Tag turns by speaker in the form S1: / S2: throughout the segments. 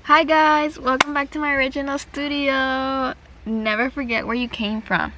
S1: Hi guys, welcome back to my original studio. Never forget where you came from.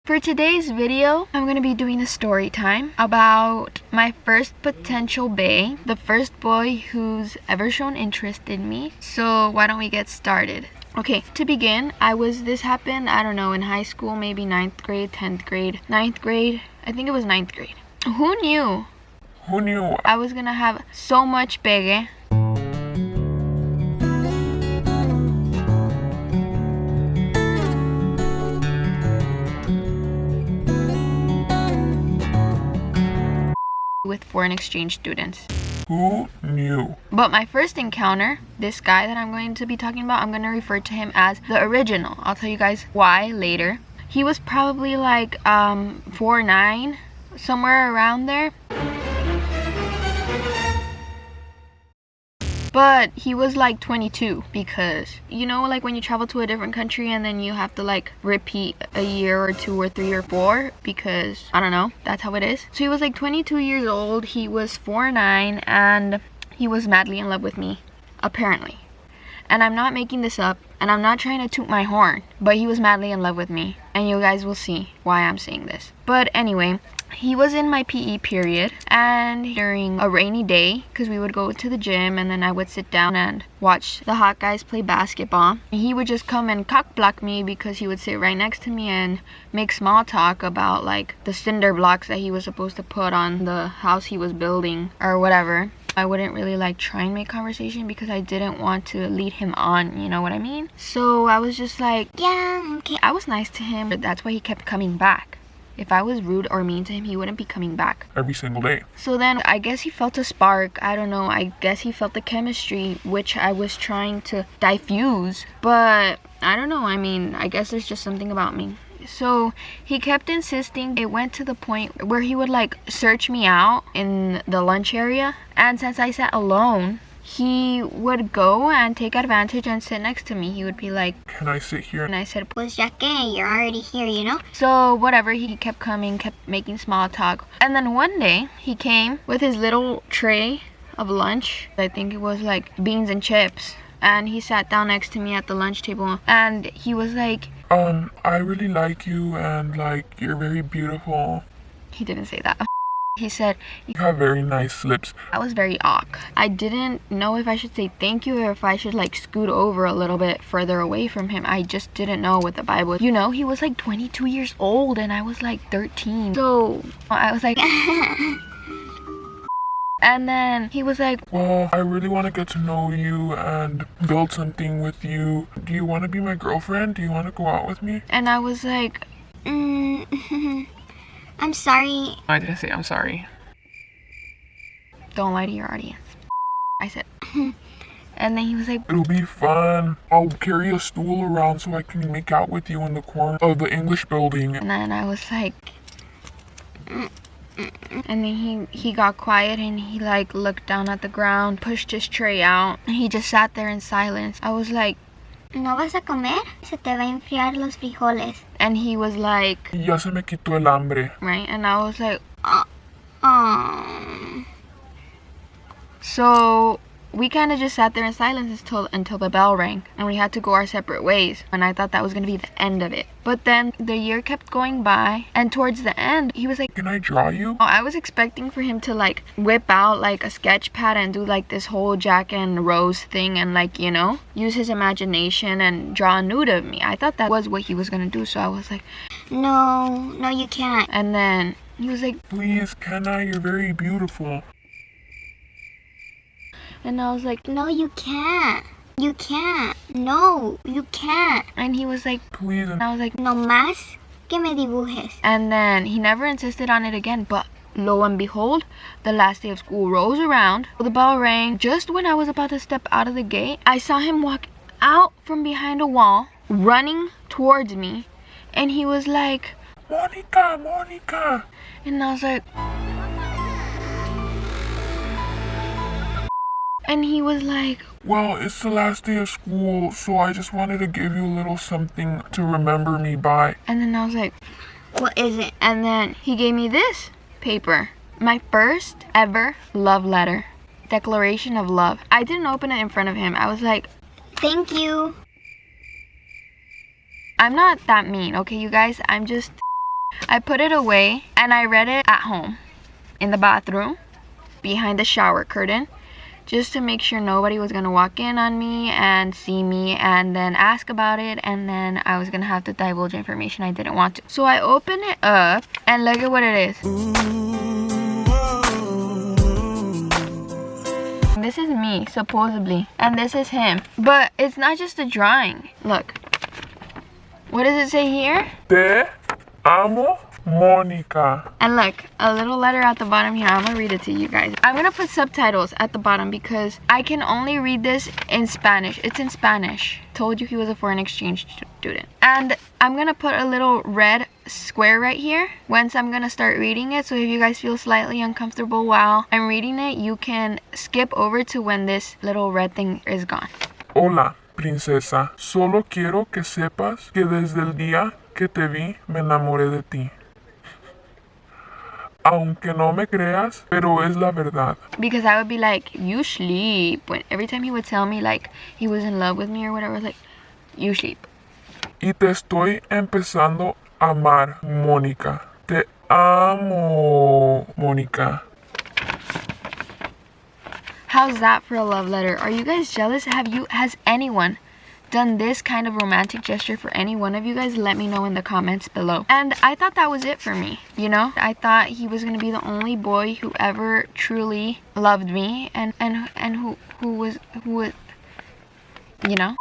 S1: For today's video, I'm going to be doing a story time about my first potential bae, the first boy who's ever shown interest in me. So why don't we get started? Okay, to begin, this happened, I don't know, in high school, maybe 9th grade, 10th grade, 9th grade. I think it was 9th grade. Who knew?
S2: Who knew?
S1: I was going to have so much pegue. With foreign exchange students.
S2: Who knew?
S1: But my first encounter, this guy that I'm going to be talking about, I'm going to refer to him as the original. I'll tell you guys why later. He was probably like 4'9", somewhere around there. But he was like 22 because, you know, like when you travel to a different country and then you have to like repeat a year or 2 or 3 or 4 because, I don't know, that's how it is. So he was like 22 years old, he was 4'9", and he was madly in love with me, apparently. And I'm not making this up, and I'm not trying to toot my horn, but he was madly in love with me, and you guys will see why I'm saying this. But anyway, he was in my PE period, and during a rainy day, because we would go to the gym and then I would sit down and watch the hot guys play basketball. He would just come and cock block me because he would sit right next to me and make small talk about like the cinder blocks that he was supposed to put on the house he was building or whatever. I wouldn't really like try and make conversation because I didn't want to lead him on, you know what I mean? So I was just like, yeah, okay. I was nice to him, but that's why he kept coming back. If I was rude or mean to him, he wouldn't be coming back.
S2: Every single day.
S1: So then I guess he felt a spark. I don't know. I guess he felt the chemistry, which I was trying to diffuse. But I don't know. I mean, I guess there's just something about me. So he kept insisting. It went to the point where he would like search me out in the lunch area. And since I sat alone, he would go and take advantage and sit next to me. He would be like,
S2: can I sit here?
S1: And I said,
S3: pues ya que you're already here, you know?
S1: So whatever, he kept coming, kept making small talk. And then one day he came with his little tray of lunch. I think it was like beans and chips. And he sat down next to me at the lunch table. And he was like,
S2: I really like you and like you're very beautiful.
S1: He didn't say that. He said,
S2: you have very nice lips.
S1: I was very awk. I didn't know if I should say thank you or if I should like scoot over a little bit further away from him. I just didn't know what the Bible, you know, he was like 22 years old and I was like 13. So I was like, and then he was like,
S2: well, I really want to get to know you and build something with you. Do you want to be my girlfriend? Do you want to go out with me?
S1: And I was like,
S3: I'm sorry.
S2: I didn't say I'm sorry.
S1: Don't lie to your audience. I said, and then he was like,
S2: it'll be fun. I'll carry a stool around so I can make out with you in the corner of the English building.
S1: And then I was like, and then he got quiet and he like looked down at the ground, pushed his tray out, and he just sat there in silence. I was like,
S3: ¿No vas a comer? Se te va a enfriar los frijoles.
S1: And he was like,
S2: ya se me quitó el hambre.
S1: Right? And I was like, So we kind of just sat there in silence until the bell rang and we had to go our separate ways. And I thought that was going to be the end of it. But then the year kept going by and towards the end, he was like,
S2: can I draw you?
S1: I was expecting for him to like whip out like a sketch pad and do like this whole Jack and Rose thing and like, you know, use his imagination and draw a nude of me. I thought that was what he was going to do. So I was like,
S3: no, you can't.
S1: And then he was like,
S2: please, can I? You're very beautiful.
S1: And I was like,
S3: no, you can't. You can't. No, you can't.
S1: And he was like,
S2: please.
S1: And I was like,
S3: no más que me dibujes.
S1: And then he never insisted on it again. But lo and behold, the last day of school rolls around. The bell rang. Just when I was about to step out of the gate, I saw him walk out from behind a wall, running towards me. And he was like,
S2: Monica.
S1: And I was like, and he was like,
S2: well, it's the last day of school, so I just wanted to give you a little something to remember me by.
S1: And then I was like,
S3: what is it?
S1: And then he gave me this paper. My first ever love letter. declaration of love. I didn't open it in front of him. I was like,
S3: Thank you.
S1: I'm not that mean, okay, you guys? I put it away and I read it at home in the bathroom behind the shower curtain, just to make sure nobody was gonna walk in on me and see me and then ask about it, and then I was gonna have to divulge information I didn't want to. So I open it up and look at what it is. This is me, supposedly, and this is him. But it's not just a drawing. Look. What does it say here?
S2: Te amo, Mónica.
S1: And look, a little letter at the bottom here. I'm gonna read it to you guys. I'm gonna put subtitles at the bottom because I can only read this in Spanish. It's in Spanish. Told you he was a foreign exchange student. And I'm gonna put a little red square right here once I'm gonna start reading it. So if you guys feel slightly uncomfortable while I'm reading it, you can skip over to when this little red thing is gone.
S2: Hola, princesa. Solo quiero que sepas que desde el día que te vi me enamoré de ti. Aunque no me creas, pero es la verdad.
S1: Because I would be like, you sleep. When every time he would tell me like he was in love with me or whatever, I was like, you sleep.
S2: Y te estoy empezando a amar, Mónica. Te amo, Mónica.
S1: How's that for a love letter? Are you guys jealous? Has anyone done this kind of romantic gesture for any one of you guys? Let me know in the comments below. And I thought that was it for me, you know? I thought he was gonna be the only boy who ever truly loved me and who was, you know?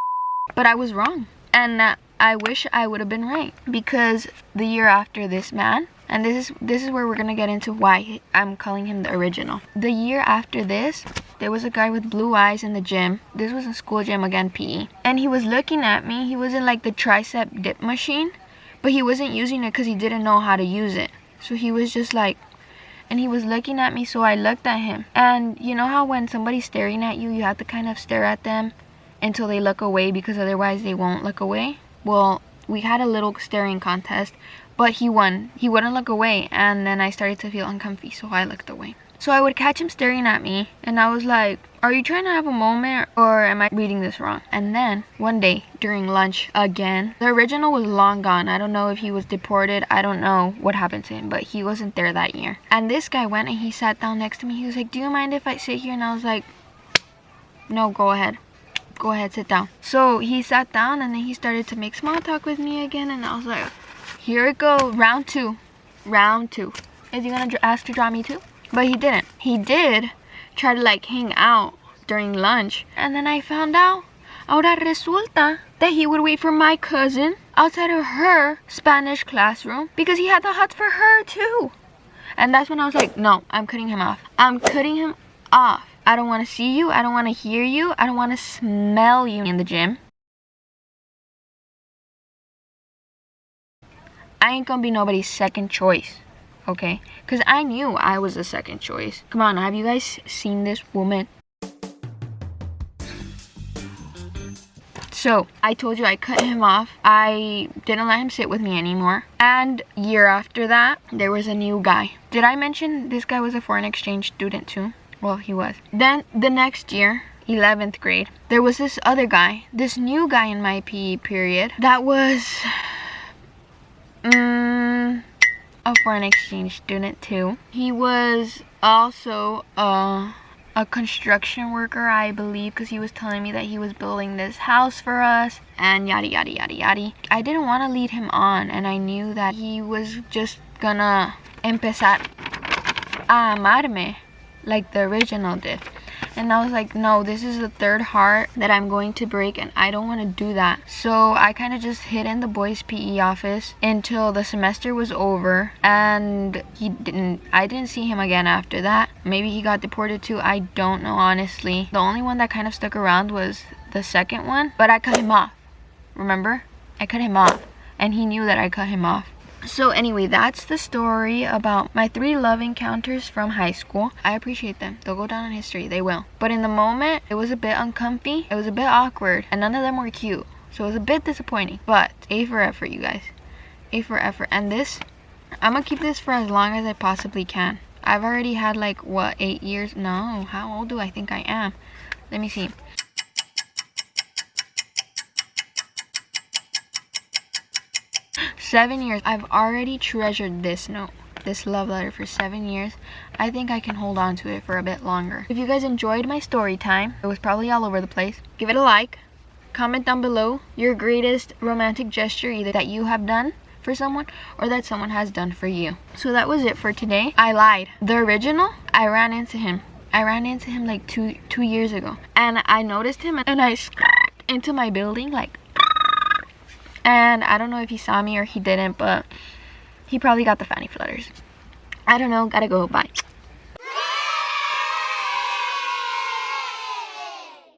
S1: But I was wrong. And I wish I would have been right, because the year after this man, and this is where we're gonna get into why I'm calling him the original. The year after this, there was a guy with blue eyes in the gym. This was in school gym again, PE. And he was looking at me. He was in like the tricep dip machine, but he wasn't using it because he didn't know how to use it. So he was just like, and he was looking at me, so I looked at him. And you know how when somebody's staring at you, you have to kind of stare at them until they look away, because otherwise they won't look away? Well, we had a little staring contest, but he won. He wouldn't look away, and then I started to feel uncomfy, so I looked away. So I would catch him staring at me, and I was like, are you trying to have a moment, or am I reading this wrong? And then one day during lunch again, the original was long gone. I don't know if he was deported. I don't know what happened to him, but he wasn't there that year. And this guy went and he sat down next to me. He was like, do you mind if I sit here? And I was like, no, go ahead. Go ahead, sit down. So he sat down, and then he started to make small talk with me again, and I was like, here it goes, round two. Is he gonna ask to draw me too? But he didn't. He did try to like hang out during lunch, and then I found out, ahora resulta that he would wait for my cousin outside of her Spanish classroom because he had the hots for her too. And that's when I was like, no, I'm cutting him off. I'm cutting him off. I don't want to see you. I don't want to hear you. I don't want to smell you in the gym. I ain't gonna be nobody's second choice, okay? Because I knew I was the second choice. Come on, have you guys seen this woman? So, I told you I cut him off. I didn't let him sit with me anymore. And year after that, there was a new guy. Did I mention this guy was a foreign exchange student too? Well, he was. Then the next year, 11th grade, there was this other guy, this new guy in my PE period that was a foreign exchange student too. He was also a construction worker, I believe, because he was telling me that he was building this house for us and yada yada yada yada. I didn't want to lead him on, and I knew that he was just gonna empezar a amarme like the original did. And I was like, no, this is the third heart that I'm going to break, and I don't want to do that. So I kind of just hid in the boys' PE office until the semester was over, and I didn't see him again after that. Maybe he got deported too, I don't know, honestly. The only one that kind of stuck around was the second one, but I cut him off. Remember? I cut him off, and he knew that I cut him off. So anyway, that's the story about my 3 love encounters from high school. I appreciate them. They'll go down in history. They will. But in the moment, it was a bit uncomfy. It was a bit awkward. And none of them were cute. So it was a bit disappointing. But A for effort, you guys. A for effort. And this, I'm going to keep this for as long as I possibly can. I've already had like, what, 8 years? No, how old do I think I am? Let me see. Seven years. I've already treasured this note, this love letter, for 7 years. I think I can hold on to it for a bit longer. If you guys enjoyed my story time, it was probably all over the place, give it a like. Comment down below your greatest romantic gesture, either that you have done for someone or that someone has done for you. So that was it for today. I lied. The original, I ran into him like two years ago, and I noticed him and I into my building, like, and I don't know if he saw me or he didn't, but he probably got the fanny flutters. I don't know. Gotta go. Bye.